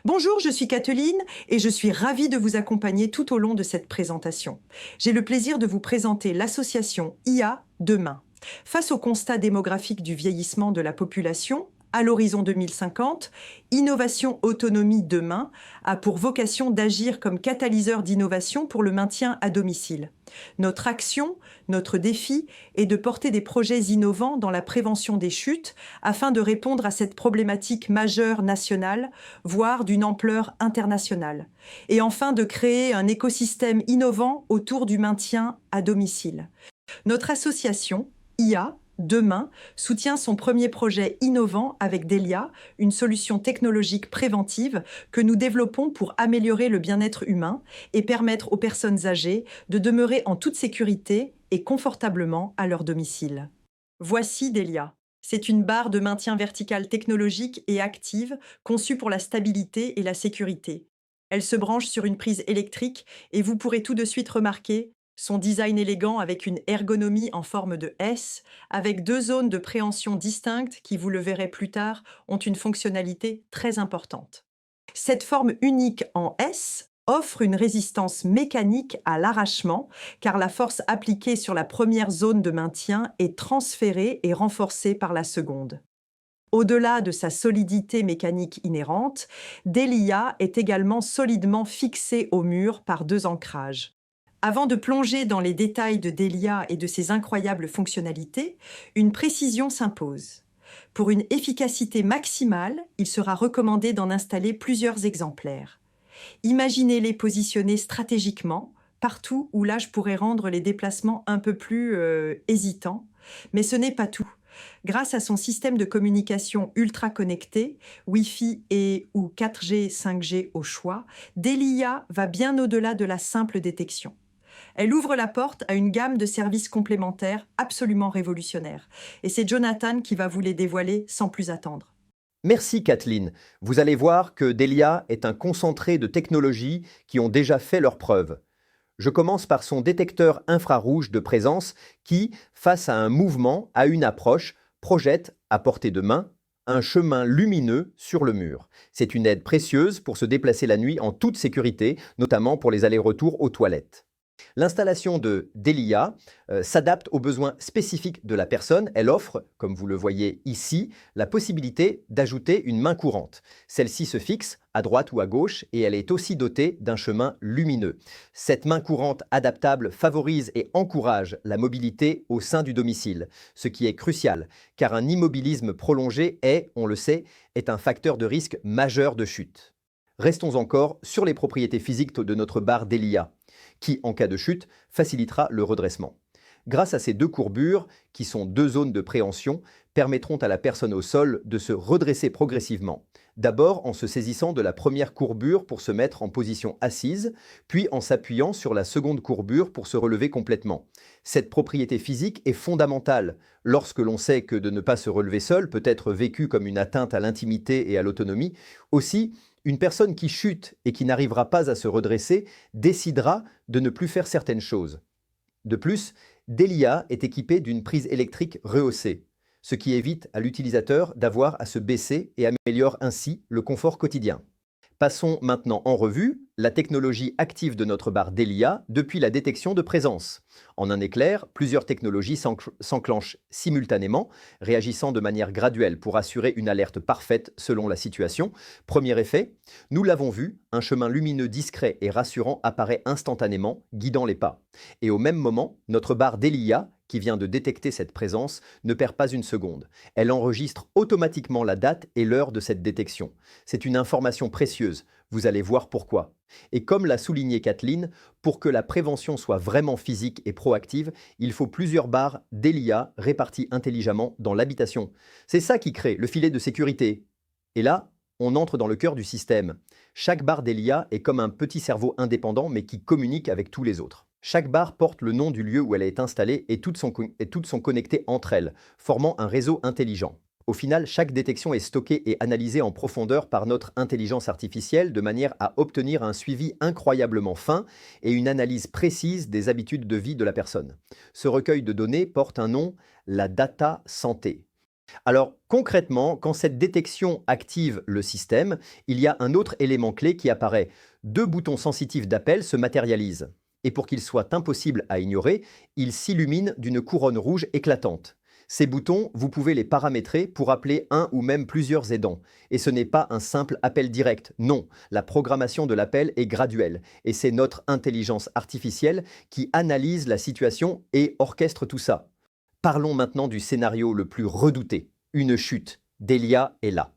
Bonjour, je suis Kathleen et je suis ravie de vous accompagner tout au long de cette présentation. J'ai le plaisir de vous présenter l'association IA Demain. Face au constat démographique du vieillissement de la population, à l'horizon 2050, Innovation Autonomie Demain a pour vocation d'agir comme catalyseur d'innovation pour le maintien à domicile. Notre action, notre défi est de porter des projets innovants dans la prévention des chutes afin de répondre à cette problématique majeure nationale, voire d'une ampleur internationale. Et enfin, de créer un écosystème innovant autour du maintien à domicile. Notre association, IA, Demain, soutient son premier projet innovant avec Delia, une solution technologique préventive que nous développons pour améliorer le bien-être humain et permettre aux personnes âgées de demeurer en toute sécurité et confortablement à leur domicile. Voici Delia. C'est une barre de maintien vertical technologique et active conçue pour la stabilité et la sécurité. Elle se branche sur une prise électrique et vous pourrez tout de suite remarquer son design élégant avec une ergonomie en forme de S, avec deux zones de préhension distinctes qui, vous le verrez plus tard, ont une fonctionnalité très importante. Cette forme unique en S offre une résistance mécanique à l'arrachement, car la force appliquée sur la première zone de maintien est transférée et renforcée par la seconde. Au-delà de sa solidité mécanique inhérente, Delia est également solidement fixée au mur par deux ancrages. Avant de plonger dans les détails de Delia et de ses incroyables fonctionnalités, une précision s'impose. Pour une efficacité maximale, il sera recommandé d'en installer plusieurs exemplaires. Imaginez-les positionnés stratégiquement, partout où l'âge pourrait rendre les déplacements un peu plus hésitants. Mais ce n'est pas tout. Grâce à son système de communication ultra connecté, Wi-Fi et ou 4G, 5G au choix, Delia va bien au-delà de la simple détection. Elle ouvre la porte à une gamme de services complémentaires absolument révolutionnaires. Et c'est Jonathan qui va vous les dévoiler sans plus attendre. Merci Kathleen. Vous allez voir que Delia est un concentré de technologies qui ont déjà fait leurs preuves. Je commence par son détecteur infrarouge de présence qui, face à un mouvement, à une approche, projette, à portée de main, un chemin lumineux sur le mur. C'est une aide précieuse pour se déplacer la nuit en toute sécurité, notamment pour les allers-retours aux toilettes. L'installation de Delia s'adapte aux besoins spécifiques de la personne. Elle offre, comme vous le voyez ici, la possibilité d'ajouter une main courante. Celle-ci se fixe à droite ou à gauche et elle est aussi dotée d'un chemin lumineux. Cette main courante adaptable favorise et encourage la mobilité au sein du domicile, ce qui est crucial, car un immobilisme prolongé est, on le sait, est un facteur de risque majeur de chute. Restons encore sur les propriétés physiques de notre barre Delia, qui, en cas de chute, facilitera le redressement. Grâce à ces deux courbures, qui sont deux zones de préhension, permettront à la personne au sol de se redresser progressivement. D'abord en se saisissant de la première courbure pour se mettre en position assise, puis en s'appuyant sur la seconde courbure pour se relever complètement. Cette propriété physique est fondamentale lorsque l'on sait que de ne pas se relever seul peut être vécu comme une atteinte à l'intimité et à l'autonomie. Aussi, une personne qui chute et qui n'arrivera pas à se redresser décidera de ne plus faire certaines choses. De plus, Delia est équipée d'une prise électrique rehaussée, ce qui évite à l'utilisateur d'avoir à se baisser et améliore ainsi le confort quotidien. Passons maintenant en revue la technologie active de notre barre Delia depuis la détection de présence. En un éclair, plusieurs technologies s'enclenchent simultanément, réagissant de manière graduelle pour assurer une alerte parfaite selon la situation. Premier effet, nous l'avons vu, un chemin lumineux discret et rassurant apparaît instantanément, guidant les pas. Et au même moment, notre barre Delia, qui vient de détecter cette présence, ne perd pas une seconde. Elle enregistre automatiquement la date et l'heure de cette détection. C'est une information précieuse, vous allez voir pourquoi. Et comme l'a souligné Kathleen, pour que la prévention soit vraiment physique et proactive, il faut plusieurs barres Delia réparties intelligemment dans l'habitation. C'est ça qui crée le filet de sécurité. Et là, on entre dans le cœur du système. Chaque barre Delia est comme un petit cerveau indépendant mais qui communique avec tous les autres. Chaque barre porte le nom du lieu où elle est installée et toutes sont connectées entre elles, formant un réseau intelligent. Au final, chaque détection est stockée et analysée en profondeur par notre intelligence artificielle de manière à obtenir un suivi incroyablement fin et une analyse précise des habitudes de vie de la personne. Ce recueil de données porte un nom, la data santé. Alors concrètement, quand cette détection active le système, il y a un autre élément clé qui apparaît. Deux boutons sensitifs d'appel se matérialisent. Et pour qu'ils soient impossibles à ignorer, ils s'illuminent d'une couronne rouge éclatante. Ces boutons, vous pouvez les paramétrer pour appeler un ou même plusieurs aidants. Et ce n'est pas un simple appel direct, non. La programmation de l'appel est graduelle. Et c'est notre intelligence artificielle qui analyse la situation et orchestre tout ça. Parlons maintenant du scénario le plus redouté, une chute. Delia est là.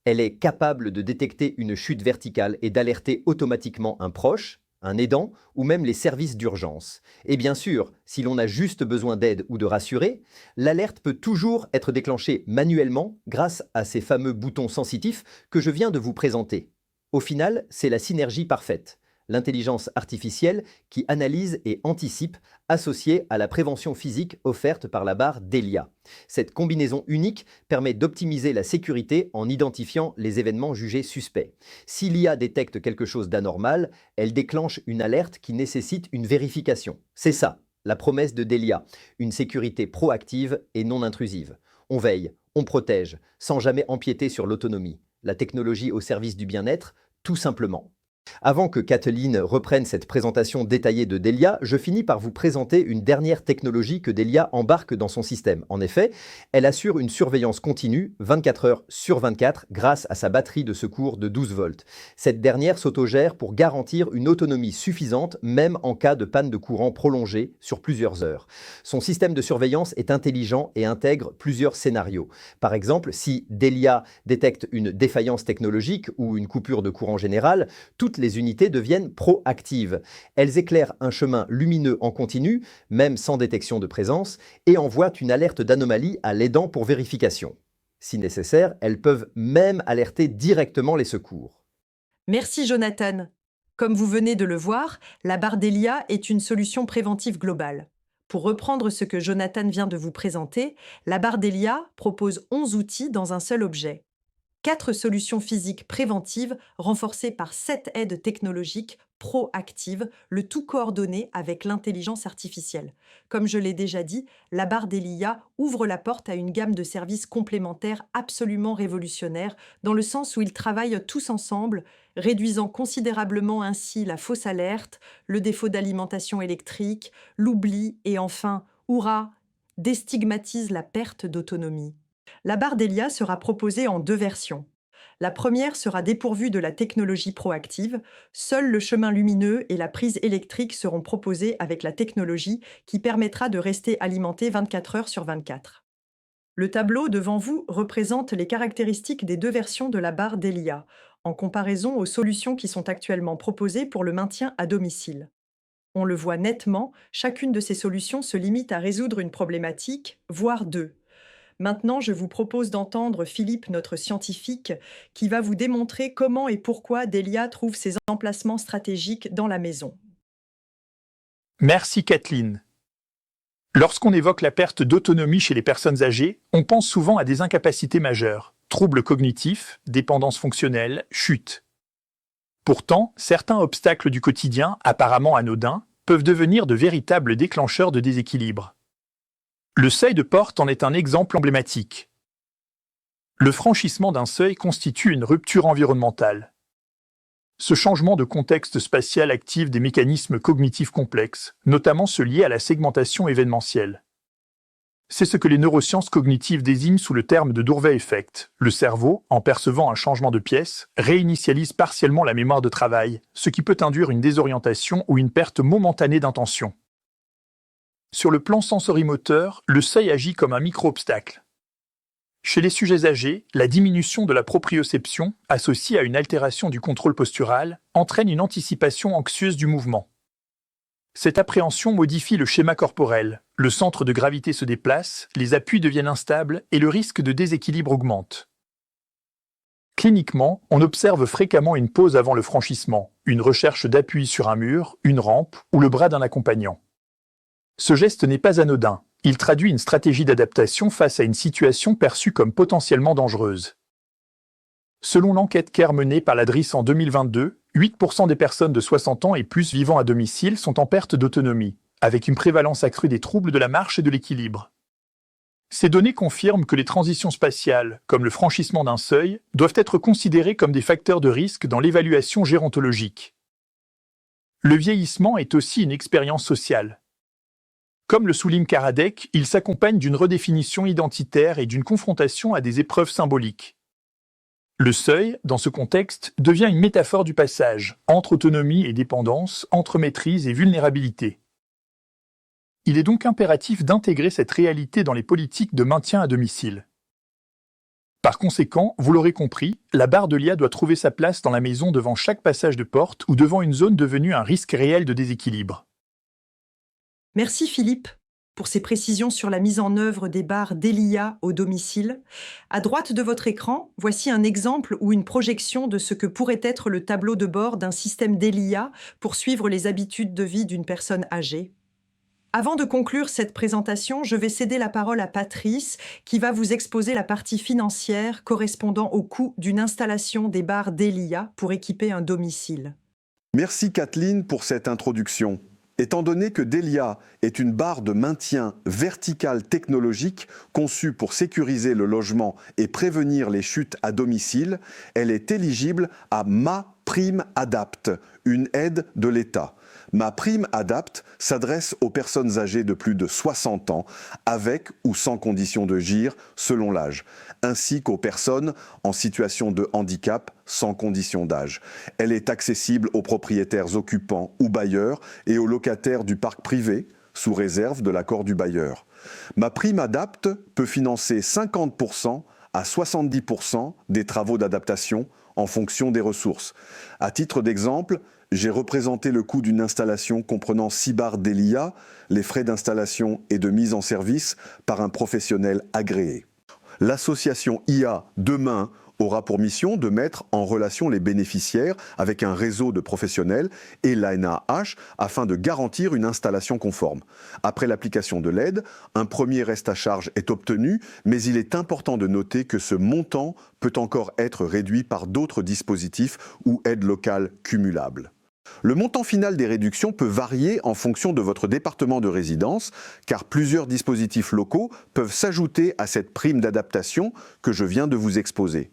Elle est capable de détecter une chute verticale et d'alerter automatiquement un proche, un aidant ou même les services d'urgence. Et bien sûr, si l'on a juste besoin d'aide ou de rassurer, l'alerte peut toujours être déclenchée manuellement grâce à ces fameux boutons sensitifs que je viens de vous présenter. Au final, c'est la synergie parfaite. L'intelligence artificielle qui analyse et anticipe, associée à la prévention physique offerte par la barre Delia. Cette combinaison unique permet d'optimiser la sécurité en identifiant les événements jugés suspects. Si l'IA détecte quelque chose d'anormal, elle déclenche une alerte qui nécessite une vérification. C'est ça, la promesse de Delia, une sécurité proactive et non intrusive. On veille, on protège, sans jamais empiéter sur l'autonomie. La technologie au service du bien-être, tout simplement. Avant que Kathleen reprenne cette présentation détaillée de Delia, je finis par vous présenter une dernière technologie que Delia embarque dans son système. En effet, elle assure une surveillance continue 24 heures sur 24 grâce à sa batterie de secours de 12 volts. Cette dernière s'autogère pour garantir une autonomie suffisante même en cas de panne de courant prolongée sur plusieurs heures. Son système de surveillance est intelligent et intègre plusieurs scénarios. Par exemple, si Delia détecte une défaillance technologique ou une coupure de courant général, toutes les unités deviennent proactives. Elles éclairent un chemin lumineux en continu, même sans détection de présence, et envoient une alerte d'anomalie à l'aidant pour vérification. Si nécessaire, elles peuvent même alerter directement les secours. Merci Jonathan. Comme vous venez de le voir, la barre Delia est une solution préventive globale. Pour reprendre ce que Jonathan vient de vous présenter, la barre Delia propose 11 outils dans un seul objet. 4 solutions physiques préventives renforcées par 7 aides technologiques proactives, le tout coordonné avec l'intelligence artificielle. Comme je l'ai déjà dit, la barre Delia ouvre la porte à une gamme de services complémentaires absolument révolutionnaires, dans le sens où ils travaillent tous ensemble, réduisant considérablement ainsi la fausse alerte, le défaut d'alimentation électrique, l'oubli et enfin, hurrah, déstigmatise la perte d'autonomie. La barre Delia sera proposée en 2 versions. La première sera dépourvue de la technologie proactive. Seul le chemin lumineux et la prise électrique seront proposés avec la technologie qui permettra de rester alimenté 24 heures sur 24. Le tableau devant vous représente les caractéristiques des 2 versions de la barre Delia, en comparaison aux solutions qui sont actuellement proposées pour le maintien à domicile. On le voit nettement, chacune de ces solutions se limite à résoudre une problématique, voire 2. Maintenant, je vous propose d'entendre Philippe, notre scientifique, qui va vous démontrer comment et pourquoi Delia trouve ses emplacements stratégiques dans la maison. Merci Kathleen. Lorsqu'on évoque la perte d'autonomie chez les personnes âgées, on pense souvent à des incapacités majeures, troubles cognitifs, dépendance fonctionnelle, chute. Pourtant, certains obstacles du quotidien, apparemment anodins, peuvent devenir de véritables déclencheurs de déséquilibre. Le seuil de porte en est un exemple emblématique. Le franchissement d'un seuil constitue une rupture environnementale. Ce changement de contexte spatial active des mécanismes cognitifs complexes, notamment ceux liés à la segmentation événementielle. C'est ce que les neurosciences cognitives désignent sous le terme de Doorway Effect. Le cerveau, en percevant un changement de pièce, réinitialise partiellement la mémoire de travail, ce qui peut induire une désorientation ou une perte momentanée d'intention. Sur le plan sensorimoteur, le seuil agit comme un micro-obstacle. Chez les sujets âgés, la diminution de la proprioception, associée à une altération du contrôle postural, entraîne une anticipation anxieuse du mouvement. Cette appréhension modifie le schéma corporel, le centre de gravité se déplace, les appuis deviennent instables et le risque de déséquilibre augmente. Cliniquement, on observe fréquemment une pause avant le franchissement, une recherche d'appui sur un mur, une rampe ou le bras d'un accompagnant. Ce geste n'est pas anodin, il traduit une stratégie d'adaptation face à une situation perçue comme potentiellement dangereuse. Selon l'enquête CARE menée par la DRIS en 2022, 8% des personnes de 60 ans et plus vivant à domicile sont en perte d'autonomie, avec une prévalence accrue des troubles de la marche et de l'équilibre. Ces données confirment que les transitions spatiales, comme le franchissement d'un seuil, doivent être considérées comme des facteurs de risque dans l'évaluation gérontologique. Le vieillissement est aussi une expérience sociale. Comme le souligne Karadec, il s'accompagne d'une redéfinition identitaire et d'une confrontation à des épreuves symboliques. Le seuil, dans ce contexte, devient une métaphore du passage, entre autonomie et dépendance, entre maîtrise et vulnérabilité. Il est donc impératif d'intégrer cette réalité dans les politiques de maintien à domicile. Par conséquent, vous l'aurez compris, la barre de l'IA doit trouver sa place dans la maison devant chaque passage de porte ou devant une zone devenue un risque réel de déséquilibre. Merci Philippe pour ces précisions sur la mise en œuvre des barres d'Elia au domicile. À droite de votre écran, voici un exemple ou une projection de ce que pourrait être le tableau de bord d'un système d'Elia pour suivre les habitudes de vie d'une personne âgée. Avant de conclure cette présentation, je vais céder la parole à Patrice qui va vous exposer la partie financière correspondant au coût d'une installation des barres d'Elia pour équiper un domicile. Merci Kathleen pour cette introduction. Étant donné que Delia est une barre de maintien verticale technologique conçue pour sécuriser le logement et prévenir les chutes à domicile, elle est éligible à MaPrimeAdapt, une aide de l'État. MaPrimeAdapt s'adresse aux personnes âgées de plus de 60 ans, avec ou sans condition de GIR selon l'âge, ainsi qu'aux personnes en situation de handicap sans condition d'âge. Elle est accessible aux propriétaires occupants ou bailleurs et aux locataires du parc privé, sous réserve de l'accord du bailleur. MaPrimeAdapt peut financer 50% à 70% des travaux d'adaptation en fonction des ressources. À titre d'exemple, j'ai représenté le coût d'une installation comprenant 6 barres d'Elia, les frais d'installation et de mise en service par un professionnel agréé. L'association IA Demain aura pour mission de mettre en relation les bénéficiaires avec un réseau de professionnels et l'ANAH afin de garantir une installation conforme. Après l'application de l'aide, un premier reste à charge est obtenu, mais il est important de noter que ce montant peut encore être réduit par d'autres dispositifs ou aides locales cumulables. Le montant final des réductions peut varier en fonction de votre département de résidence, car plusieurs dispositifs locaux peuvent s'ajouter à cette prime d'adaptation que je viens de vous exposer.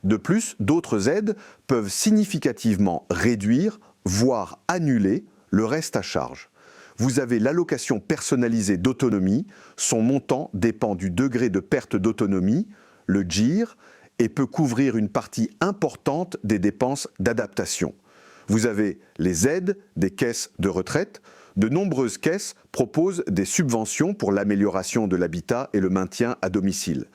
De plus, d'autres aides peuvent significativement réduire, voire annuler, le reste à charge. Vous avez l'allocation personnalisée d'autonomie, son montant dépend du degré de perte d'autonomie, le GIR, et peut couvrir une partie importante des dépenses d'adaptation. Vous avez les aides des caisses de retraite. De nombreuses caisses proposent des subventions pour l'amélioration de l'habitat et le maintien à domicile.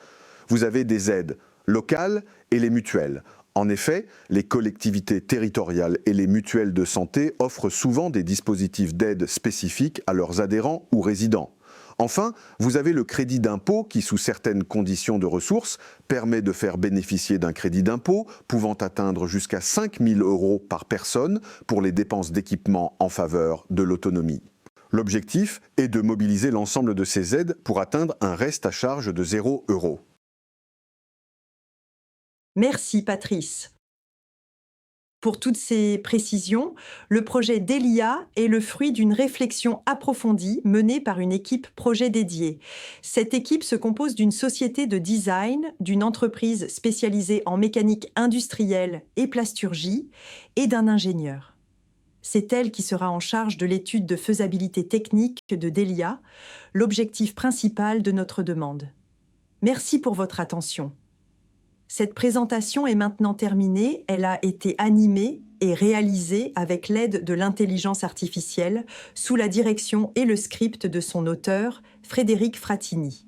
Vous avez des aides locales et les mutuelles. En effet, les collectivités territoriales et les mutuelles de santé offrent souvent des dispositifs d'aide spécifiques à leurs adhérents ou résidents. Enfin, vous avez le crédit d'impôt qui, sous certaines conditions de ressources, permet de faire bénéficier d'un crédit d'impôt pouvant atteindre jusqu'à 5 000 € par personne pour les dépenses d'équipement en faveur de l'autonomie. L'objectif est de mobiliser l'ensemble de ces aides pour atteindre un reste à charge de 0 €. Merci Patrice. Pour toutes ces précisions, le projet d'Elia est le fruit d'une réflexion approfondie menée par une équipe projet dédiée. Cette équipe se compose d'une société de design, d'une entreprise spécialisée en mécanique industrielle et plasturgie et d'un ingénieur. C'est elle qui sera en charge de l'étude de faisabilité technique de Delia, l'objectif principal de notre demande. Merci pour votre attention. Cette présentation est maintenant terminée. Elle a été animée et réalisée avec l'aide de l'intelligence artificielle sous la direction et le script de son auteur, Frédéric Fratini.